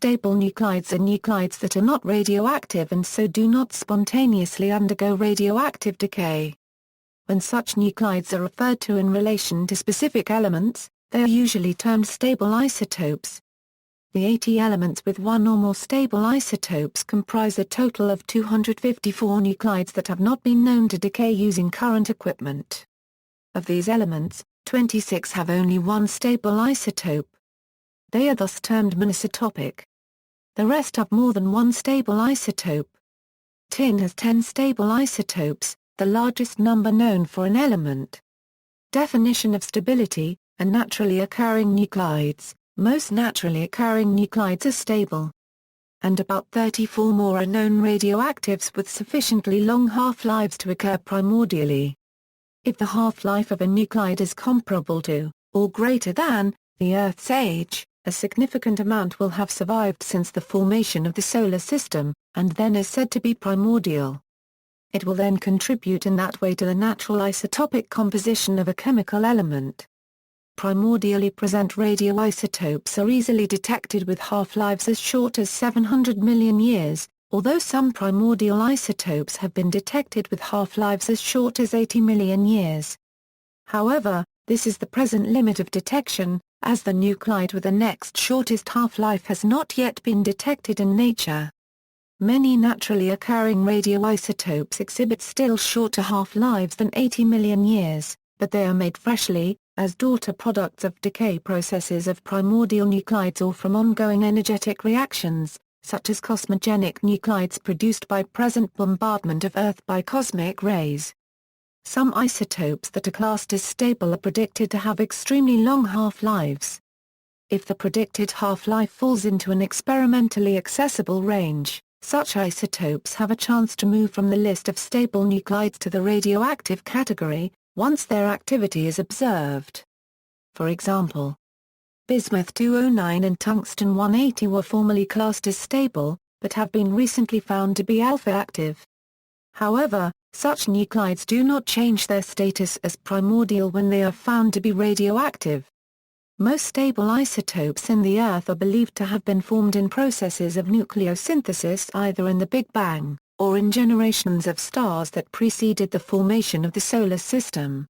stable nuclides are nuclides that are not radioactive and so do not spontaneously undergo radioactive decay. When such nuclides are referred to in relation to specific elements, they are usually termed stable isotopes. The 80 elements with one or more stable isotopes comprise a total of 254 nuclides that have not been known to decay using current equipment. Of these elements, 26 have only one stable isotope. They are thus termed monoisotopic. The rest have more than one stable isotope. Tin has 10 stable isotopes, the largest number known for an element. Definition of stability, and naturally occurring nuclides. Most naturally occurring nuclides are stable. And about 34 more are known radioactives with sufficiently long half-lives to occur primordially. If the half-life of a nuclide is comparable to, or greater than, the Earth's age, a significant amount will have survived since the formation of the Solar System, and then is said to be primordial. It will then contribute in that way to the natural isotopic composition of a chemical element. Primordially present radioisotopes are easily detected with half-lives as short as 700 million years, although some primordial isotopes have been detected with half-lives as short as 80 million years. However, this is the present limit of detection, as the nuclide with the next shortest half-life has not yet been detected in nature. Many naturally occurring radioisotopes exhibit still shorter half-lives than 80 million years, but they are made freshly, as daughter products of decay processes of primordial nuclides or from ongoing energetic reactions, such as cosmogenic nuclides produced by present bombardment of Earth by cosmic rays. Some isotopes that are classed as stable are predicted to have extremely long half-lives. If the predicted half-life falls into an experimentally accessible range, such isotopes have a chance to move from the list of stable nuclides to the radioactive category, once their activity is observed. For example, bismuth-209 and tungsten-180 were formerly classed as stable, but have been recently found to be alpha-active. However, such nuclides do not change their status as primordial when they are found to be radioactive. Most stable isotopes in the Earth are believed to have been formed in processes of nucleosynthesis either in the Big Bang, or in generations of stars that preceded the formation of the Solar System.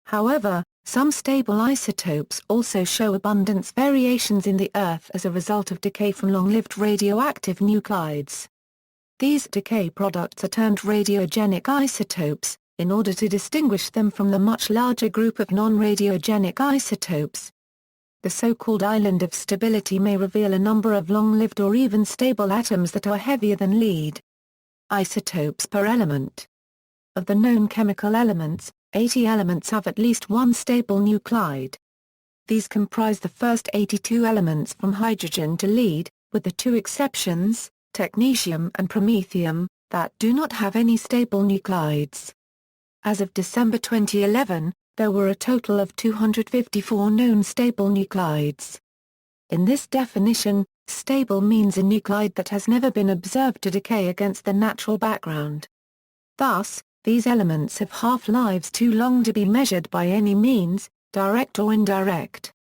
However, some stable isotopes also show abundance variations in the Earth as a result of decay from long-lived radioactive nuclides. These decay products are termed radiogenic isotopes, in order to distinguish them from the much larger group of non-radiogenic isotopes. The so-called island of stability may reveal a number of long-lived or even stable atoms that are heavier than lead. Isotopes per element. Of the known chemical elements, 80 elements have at least one stable nuclide. These comprise the first 82 elements from hydrogen to lead, with the two exceptions, technetium and promethium, that do not have any stable nuclides. As of December 2011, there were a total of 254 known stable nuclides. In this definition, stable means a nuclide that has never been observed to decay against the natural background. Thus, these elements have half-lives too long to be measured by any means, direct or indirect.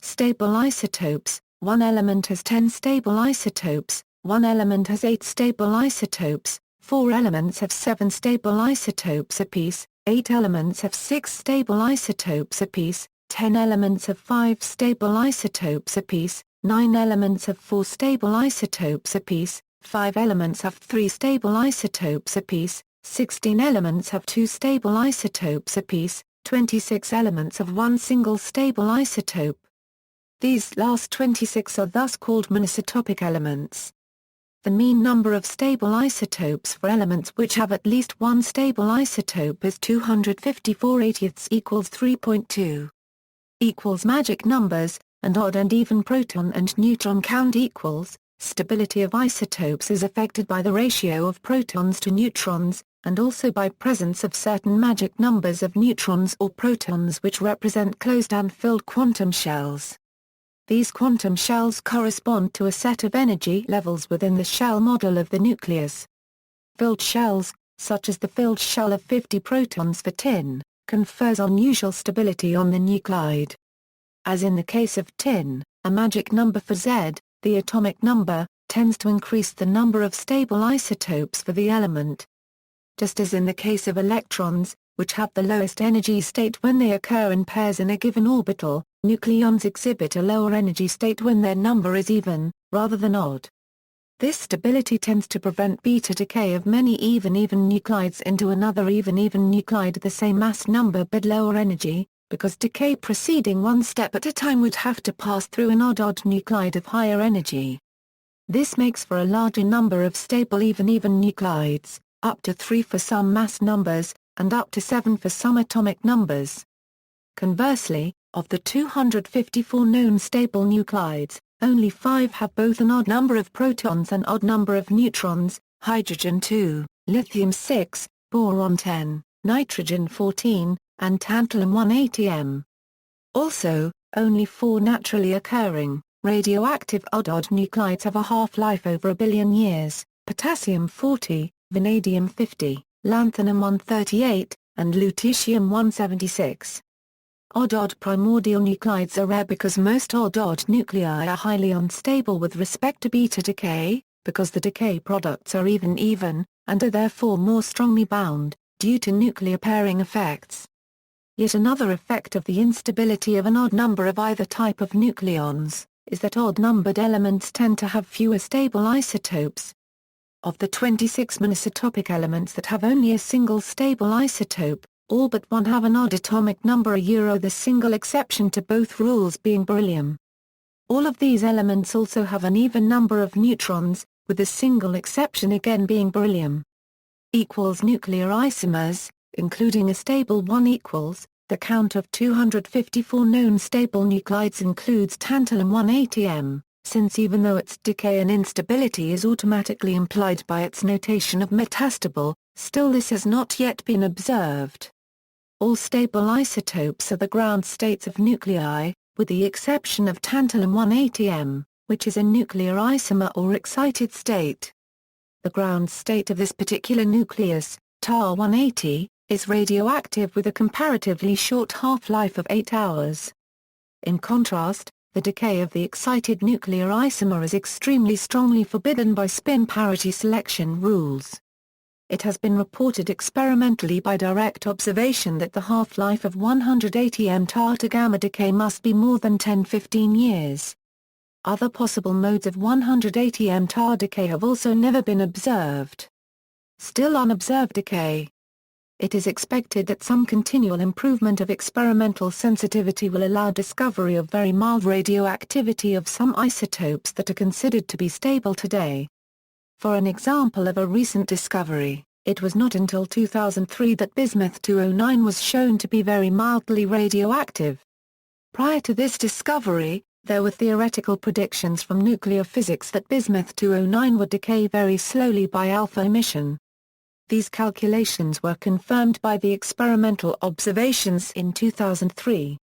Stable isotopes: one element has 10 stable isotopes, one element has 8 stable isotopes, 4 elements have 7 stable isotopes apiece, 8 elements have 6 stable isotopes apiece, 10 elements have 5 stable isotopes apiece, 9 elements have 4 stable isotopes apiece, 5 elements have 3 stable isotopes apiece, 16 elements have 2 stable isotopes apiece, 26 elements have 1 single stable isotope. These last 26 are thus called monoisotopic elements. The mean number of stable isotopes for elements which have at least one stable isotope is 254/80 equals 3.2. Equals magic numbers, and odd and even proton and neutron count equals. Stability of isotopes is affected by the ratio of protons to neutrons, and also by presence of certain magic numbers of neutrons or protons which represent closed and filled quantum shells. These quantum shells correspond to a set of energy levels within the shell model of the nucleus. Filled shells, such as the filled shell of 50 protons for tin, confers unusual stability on the nuclide. As in the case of tin, a magic number for Z, The atomic number tends to increase the number of stable isotopes for the element. Just as in the case of electrons, which have the lowest energy state when they occur in pairs in a given orbital, nucleons exhibit a lower energy state when their number is even, rather than odd. This stability tends to prevent beta decay of many even nuclides into another even nuclide of the same mass number but lower energy, because decay proceeding one step at a time would have to pass through an odd nuclide of higher energy. This makes for a larger number of stable even nuclides, up to 3 for some mass numbers, and up to 7 for some atomic numbers. Conversely, of the 254 known stable nuclides, only 5 have both an odd number of protons and odd number of neutrons, hydrogen 2, lithium 6, boron 10, nitrogen 14, and tantalum 180M. Also, only 4 naturally occurring, radioactive odd nuclides have a half-life over a billion years: potassium 40, vanadium 50, lanthanum 138, and lutetium 176. Odd primordial nuclides are rare because most odd nuclei are highly unstable with respect to beta decay, because the decay products are even, and are therefore more strongly bound, due to nuclear pairing effects. Yet another effect of the instability of an odd number of either type of nucleons, is that odd-numbered elements tend to have fewer stable isotopes. Of the 26 monoisotopic elements that have only a single stable isotope, all but one have an odd atomic number, the single exception to both rules being beryllium. All of these elements also have an even number of neutrons, with the single exception again being beryllium. Nuclear isomers, including a stable one equals, the count of 254 known stable nuclides includes tantalum 180M, since even though its decay and instability is automatically implied by its notation of metastable, still this has not yet been observed. All stable isotopes are the ground states of nuclei, with the exception of tantalum 180M, which is a nuclear isomer or excited state. The ground state of this particular nucleus, tar 180, is radioactive with a comparatively short half-life of 8 hours. In contrast, the decay of the excited nuclear isomer is extremely strongly forbidden by spin parity selection rules. It has been reported experimentally by direct observation that the half-life of 180M tar to gamma decay must be more than 10–15 years. Other possible modes of 180M tar decay have also never been observed. Still unobserved decay. It is expected that some continual improvement of experimental sensitivity will allow discovery of very mild radioactivity of some isotopes that are considered to be stable today. For an example of a recent discovery, it was not until 2003 that bismuth-209 was shown to be very mildly radioactive. Prior to this discovery, there were theoretical predictions from nuclear physics that bismuth-209 would decay very slowly by alpha emission. These calculations were confirmed by the experimental observations in 2003.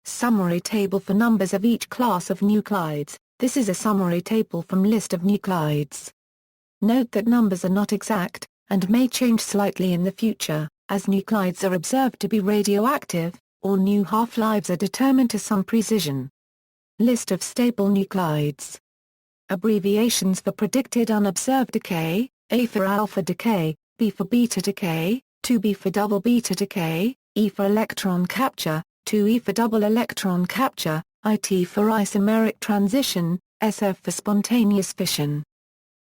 Summary table for numbers of each class of nuclides. This is a summary table from list of nuclides. Note that numbers are not exact, and may change slightly in the future, as nuclides are observed to be radioactive, or new half-lives are determined to some precision. List of stable nuclides. Abbreviations for predicted unobserved decay: A for alpha decay, B for beta decay, 2B for double beta decay, E for electron capture, 2E for double electron capture, IT for isomeric transition, SF for spontaneous fission.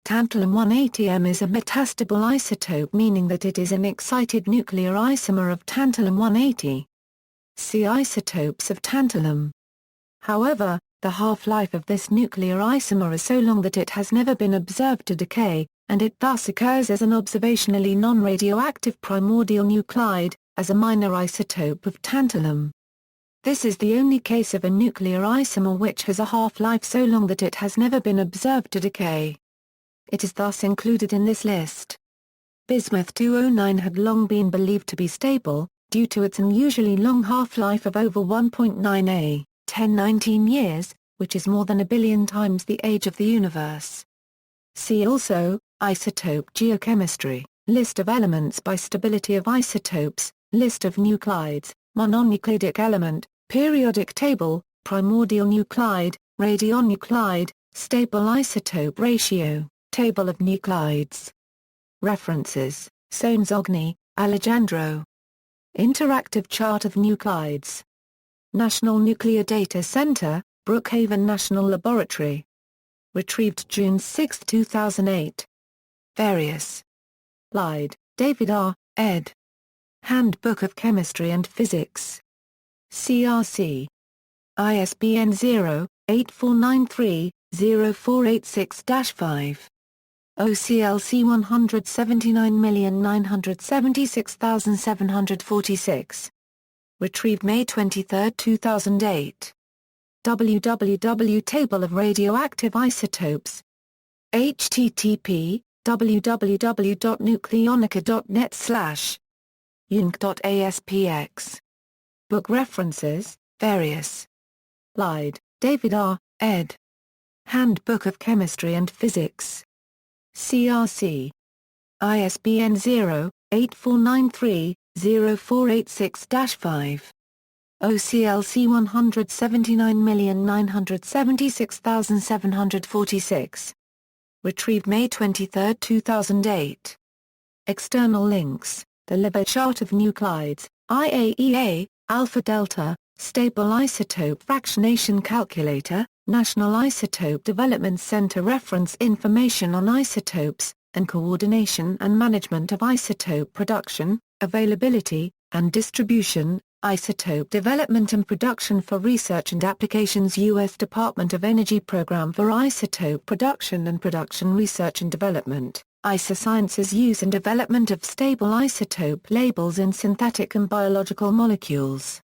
Tantalum 180M is a metastable isotope, meaning that it is an excited nuclear isomer of tantalum 180. See isotopes of tantalum. However, the half-life of this nuclear isomer is so long that it has never been observed to decay, and it thus occurs as an observationally non-radioactive primordial nuclide, as a minor isotope of tantalum. This is the only case of a nuclear isomer which has a half-life so long that it has never been observed to decay. It is thus included in this list. Bismuth-209 had long been believed to be stable, due to its unusually long half-life of over 1.9 A, 10–19 years, which is more than a billion times the age of the universe. See also, isotope geochemistry, list of elements by stability of isotopes, list of nuclides, mononuclidic element, periodic table, primordial nuclide, radionuclide, Stable isotope ratio, Table of nuclides. References, Sonzogni, Alejandro. Interactive chart of nuclides. National Nuclear Data Center, Brookhaven National Laboratory. Retrieved June 6, 2008. Various. Lide, David R., ed. Handbook of Chemistry and Physics. CRC. ISBN 0-8493-0486-5. OCLC 179976746. Retrieved May 23, 2008. www. Table of radioactive isotopes. http www.nucleonica.net/ unc.aspx. Book references, various. Lide, David R., ed. Handbook of Chemistry and Physics. CRC. ISBN 0-8493-0486-5. OCLC 179976746. Retrieved May 23, 2008. External links, the Liber Chart of Nuclides, IAEA, Alpha Delta, Stable Isotope Fractionation Calculator, National Isotope Development Center. Reference information on isotopes, and coordination and management of isotope production, availability, and distribution. Isotope Development and Production for Research and Applications. U.S. Department of Energy Program for Isotope Production and Production Research and Development. Isosciences Use and Development of Stable Isotope Labels in Synthetic and Biological Molecules.